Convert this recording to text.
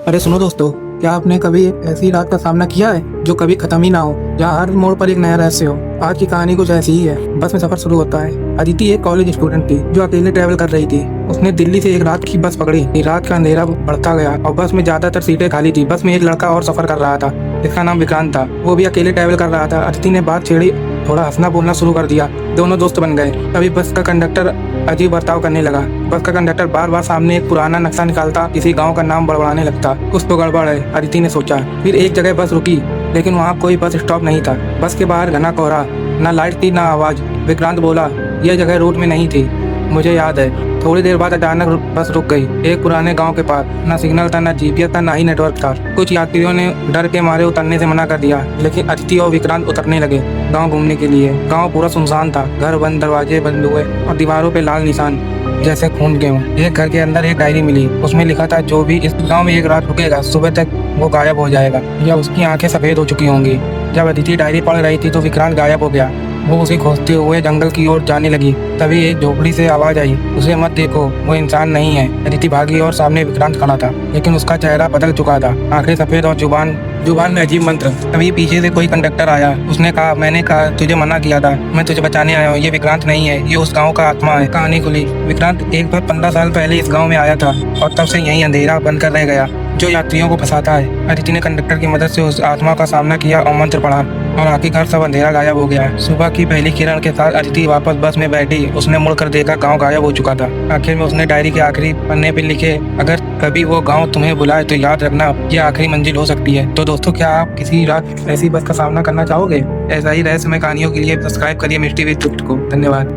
अरे सुनो दोस्तों, क्या आपने कभी ऐसी रात का सामना किया है जो कभी खत्म ही ना हो, जहाँ हर मोड़ पर एक नया रहस्य हो। आज की कहानी कुछ ऐसी ही है। बस में सफर शुरू होता है। अदिति एक कॉलेज स्टूडेंट थी जो अकेले ट्रैवल कर रही थी। उसने दिल्ली से एक रात की बस पकड़ी। रात का अंधेरा बढ़ता गया और बस में ज्यादातर सीटें खाली थी। बस में एक लड़का और सफर कर रहा था जिसका नाम विक्रांत था। वो भी अकेले ट्रैवल कर रहा था। अदिति ने बात छेड़ी, थोड़ा हंसना बोलना शुरू कर दिया। दोनों दोस्त बन गए। तभी बस का कंडक्टर अजीब बर्ताव करने लगा। बस का कंडक्टर बार बार सामने एक पुराना नक्शा निकालता, किसी गांव का नाम बड़बड़ाने लगता। कुछ तो गड़बड़ है, अदिति ने सोचा। फिर एक जगह बस रुकी, लेकिन वहाँ कोई बस स्टॉप नहीं था। बस के बाहर घना कोहरा, ना लाइट थी ना आवाज। विक्रांत बोला, यह जगह रूट में नहीं थी, मुझे याद है। थोड़ी देर बाद अचानक बस रुक गई, एक पुराने गांव के पास। ना सिग्नल था, ना जीपीएस था, ना ही नेटवर्क था। कुछ यात्रियों ने डर के मारे उतरने से मना कर दिया, लेकिन अदिति और विक्रांत उतरने लगे गांव घूमने के लिए। गांव पूरा सुनसान था। घर बंद, दरवाजे बंद हुए और दीवारों पे लाल निशान जैसे खून के हों। एक घर के अंदर एक डायरी मिली। उसमें लिखा था, जो भी इस गांव में एक रात रुकेगा, सुबह तक वो गायब हो जाएगा या उसकी आंखें सफेद हो चुकी होंगी। जब अदिति डायरी पढ़ रही थी तो विक्रांत गायब हो गया। वो उसे खोजते हुए जंगल की ओर जाने लगी। तभी एक झोपड़ी से आवाज आई, उसे मत देखो, वो इंसान नहीं है। अदिति भागी और सामने विक्रांत खड़ा था, लेकिन उसका चेहरा बदल चुका था। आंखें सफेद और जुबान में अजीब मंत्र। तभी पीछे से कोई कंडक्टर आया। उसने कहा, मैंने कहा तुझे मना किया था, मैं तुझे बचाने आया हूँ। ये विक्रांत नहीं है, ये उस गाँव का आत्मा है। कहानी खुली। विक्रांत एक बार 15 साल पहले इस गाँव में आया था और तब से यही अंधेरा बनकर रह गया जो यात्रियों को फंसाता है। अदिति ने कंडक्टर की मदद से उस आत्मा का सामना किया और मंत्र पढ़ा, और आखिरकार सब अंधेरा गायब हो गया। सुबह की पहली किरण के साथ अदिति वापस बस में बैठी। उसने मुड़कर देखा, गांव गायब हो चुका था। आखिर में उसने डायरी के आखिरी पन्ने पे लिखे, अगर कभी वो गांव तुम्हें बुलाए तो याद रखना, ये आखिरी मंजिल हो सकती है। तो दोस्तों, क्या आप किसी रात ऐसी बस का सामना करना चाहोगे? ऐसा ही रहस्यमय कहानियों के लिए सब्सक्राइब करिए मिस्ट्री विद गुप्त को। धन्यवाद।